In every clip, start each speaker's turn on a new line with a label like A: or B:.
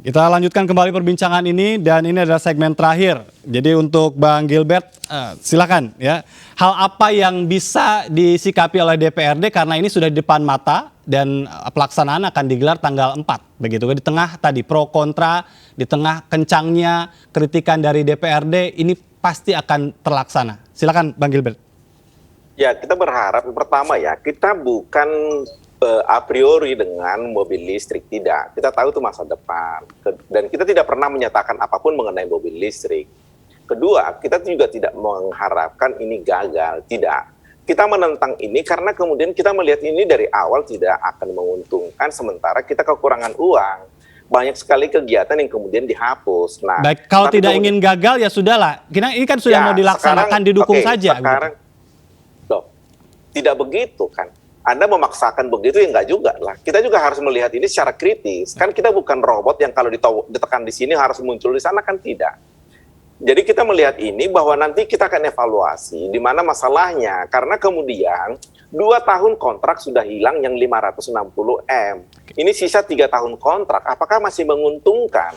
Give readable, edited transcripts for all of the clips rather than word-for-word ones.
A: Kita lanjutkan kembali perbincangan ini dan ini adalah segmen terakhir. Jadi untuk Bang Gilbert, silakan ya. Hal apa yang bisa disikapi oleh DPRD karena ini sudah di depan mata dan pelaksanaan akan digelar tanggal 4. Begitu di tengah tadi pro kontra, di tengah kencangnya kritikan dari DPRD ini pasti akan terlaksana. Silakan Bang Gilbert.
B: Ya, kita berharap pertama ya, kita bukan a priori dengan mobil listrik, tidak. Kita tahu itu masa depan dan kita tidak pernah menyatakan apapun mengenai mobil listrik. Kedua, kita juga tidak mengharapkan ini gagal, tidak. Kita menentang ini karena kemudian kita melihat ini dari awal tidak akan menguntungkan sementara kita kekurangan uang. Banyak sekali kegiatan yang kemudian dihapus. Nah,
A: baik, kalau tidak ingin gagal ya sudahlah. Ini kan sudah mau dilaksanakan, sekarang, didukung saja.
B: Sekarang, loh, tidak begitu kan. Anda memaksakan begitu ya enggak juga lah. Kita juga harus melihat ini secara kritis. Kan kita bukan robot yang kalau ditekan di sini harus muncul di sana, kan tidak. Jadi kita melihat ini bahwa nanti kita akan evaluasi di mana masalahnya. Karena kemudian 2 tahun kontrak sudah hilang yang 560M. Ini sisa 3 tahun kontrak. Apakah masih menguntungkan?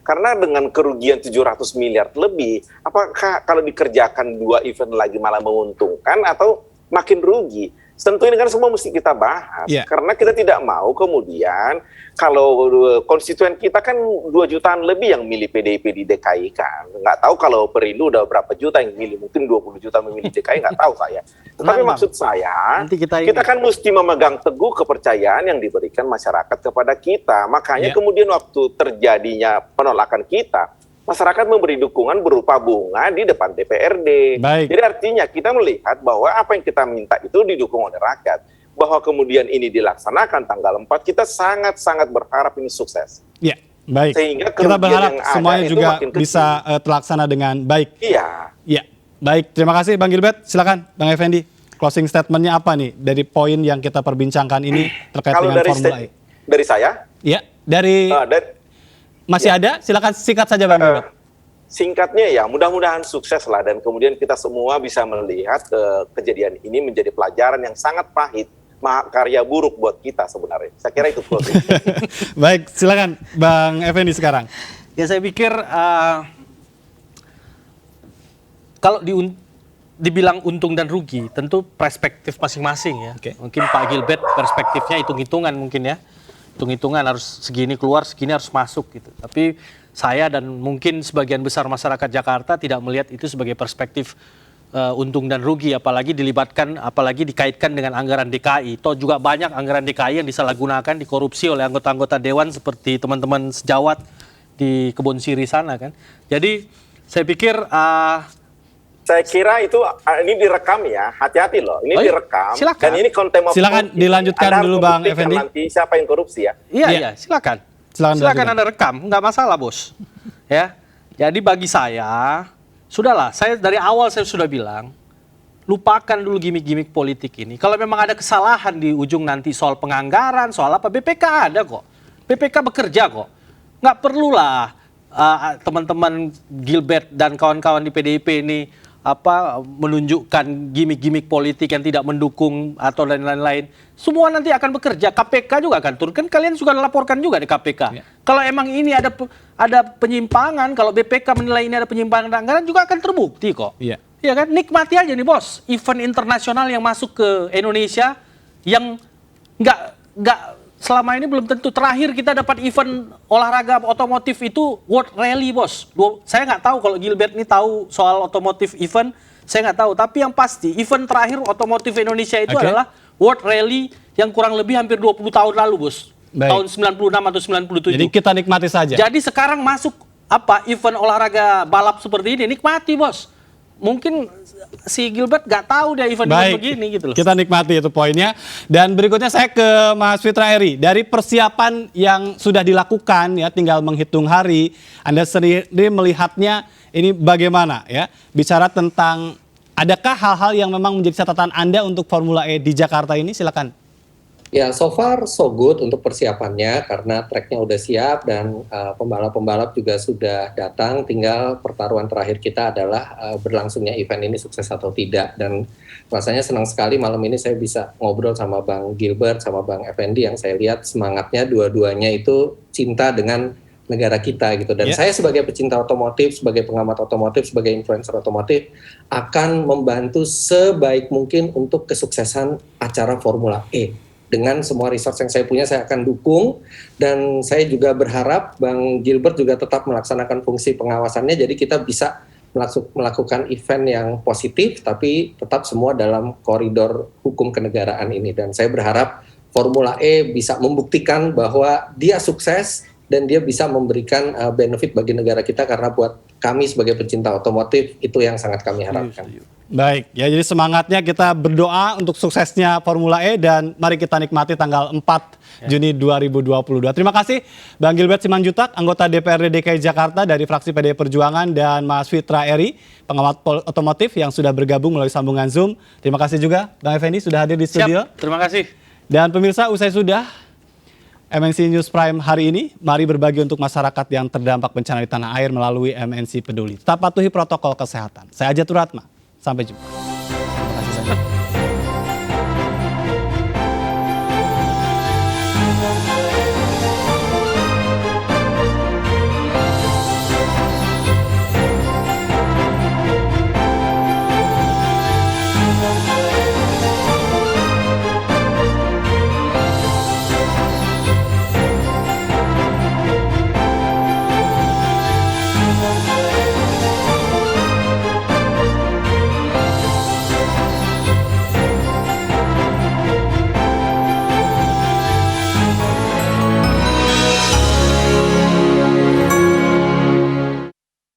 B: Karena dengan kerugian 700 miliar lebih, apakah kalau dikerjakan 2 event lagi malah menguntungkan atau makin rugi? Tentu ini kan semua mesti kita bahas, karena kita tidak mau kemudian kalau konstituen kita kan 2 jutaan lebih yang milih PDIP di DKI kan. Nggak tahu kalau Perindo udah berapa juta yang milih, mungkin 20 juta memilih DKI, nggak tahu saya. Tetapi maksud saya, kita kan mesti memegang teguh kepercayaan yang diberikan masyarakat kepada kita. Makanya kemudian waktu terjadinya penolakan kita, masyarakat memberi dukungan berupa bunga di depan DPRD.
A: Baik.
B: Jadi artinya kita melihat bahwa apa yang kita minta itu didukung oleh rakyat. Bahwa kemudian ini dilaksanakan tanggal 4, kita sangat-sangat berharap ini sukses.
A: Iya, baik.
B: Sehingga
A: kita berharap semuanya juga bisa terlaksana dengan baik.
B: Iya.
A: Iya, baik. Terima kasih Bang Gilbert. Silakan Bang Effendi. Closing statement-nya apa nih dari poin yang kita perbincangkan ini terkait
B: kalau
A: dengan Formula E?
B: Dari saya?
A: Iya, dari... Masih ada? Silakan singkat saja Bang Gilbert.
B: Singkatnya ya, mudah-mudahan sukses lah dan kemudian kita semua bisa melihat kejadian ini menjadi pelajaran yang sangat pahit, karya buruk buat kita sebenarnya. Saya kira itu closing.
A: Baik, silakan Bang Effendi sekarang.
C: Ya saya pikir kalau dibilang untung dan rugi, tentu perspektif masing-masing ya. Mungkin Pak Gilbert perspektifnya hitung-hitungan mungkin ya. Hitung-hitungan harus segini keluar, segini harus masuk gitu. Tapi saya dan mungkin sebagian besar masyarakat Jakarta tidak melihat itu sebagai perspektif untung dan rugi, apalagi dikaitkan dengan anggaran DKI. Toh juga banyak anggaran DKI yang disalahgunakan, dikorupsi oleh anggota-anggota dewan seperti teman-teman sejawat di Kebon Siri sana kan. Jadi saya pikir
B: saya kira itu ini direkam ya, hati-hati loh. Ini direkam
C: silakan.
B: Dan ini konten.
A: Silakan dilanjutkan dulu Bang Effendi.
B: Nanti siapa yang korupsi ya?
C: Iya, silakan. Silakan Anda rekam, nggak masalah bos. Ya, jadi bagi saya, sudahlah. Saya dari awal saya sudah bilang, lupakan dulu gimmick-gimmick politik ini. Kalau memang ada kesalahan di ujung nanti soal penganggaran, soal apa, BPK ada kok. BPK bekerja kok. Nggak perlulah teman-teman Gilbert dan kawan-kawan di PDIP ini menunjukkan gimmick-gimmick politik yang tidak mendukung atau lain-lain. Semua nanti akan bekerja. KPK juga akan turun. Kan kalian juga laporkan juga di KPK. Kalau emang ini ada penyimpangan, kalau BPK menilai ini ada penyimpangan anggaran juga akan terbukti kok. Iya kan? Nikmati aja nih bos. Event internasional yang masuk ke Indonesia yang nggak selama ini belum tentu. Terakhir kita dapat event olahraga otomotif itu World Rally bos. Saya nggak tahu kalau Gilbert ini tahu soal otomotif event, saya nggak tahu. Tapi yang pasti event terakhir otomotif Indonesia itu adalah World Rally yang kurang lebih hampir 20 tahun lalu bos. Baik. Tahun 96 atau 97.
A: Jadi kita nikmati saja.
C: Jadi sekarang masuk event olahraga balap seperti ini, nikmati bos. Mungkin si Gilbert nggak tahu dia event begini gitu loh.
A: Kita nikmati itu poinnya. Dan berikutnya saya ke Mas Fitra Eri. Dari persiapan yang sudah dilakukan ya, tinggal menghitung hari, Anda sendiri melihatnya ini bagaimana ya? Bicara tentang adakah hal-hal yang memang menjadi catatan Anda untuk Formula E di Jakarta ini? Silakan.
D: Ya, so far so good untuk persiapannya karena tracknya udah siap dan pembalap-pembalap juga sudah datang. Tinggal pertaruhan terakhir kita adalah berlangsungnya event ini sukses atau tidak. Dan rasanya senang sekali malam ini saya bisa ngobrol sama Bang Gilbert, sama Bang Effendi yang saya lihat semangatnya dua-duanya itu cinta dengan negara kita gitu. Dan saya sebagai pecinta otomotif, sebagai pengamat otomotif, sebagai influencer otomotif akan membantu sebaik mungkin untuk kesuksesan acara Formula E. Dengan semua resource yang saya punya, saya akan dukung, dan saya juga berharap Bang Gilbert juga tetap melaksanakan fungsi pengawasannya, jadi kita bisa melakukan event yang positif tapi tetap semua dalam koridor hukum kenegaraan ini. Dan saya berharap Formula E bisa membuktikan bahwa dia sukses dan dia bisa memberikan benefit bagi negara kita, karena buat kami sebagai pecinta otomotif itu yang sangat kami harapkan.
A: Baik, ya jadi semangatnya kita berdoa untuk suksesnya Formula E dan mari kita nikmati tanggal 4 Juni 2022. Terima kasih Bang Gilbert Simanjuntak, anggota DPRD DKI Jakarta dari fraksi PDI Perjuangan, dan Mas Fitra Eri, pengamat otomotif yang sudah bergabung melalui sambungan Zoom. Terima kasih juga Bang Effendi sudah hadir di studio.
C: Siap, terima kasih.
A: Dan pemirsa, usai sudah MNC News Prime hari ini, mari berbagi untuk masyarakat yang terdampak bencana di tanah air melalui MNC Peduli. Tetap patuhi protokol kesehatan. Saya Ajatul Ratma, sampai jumpa.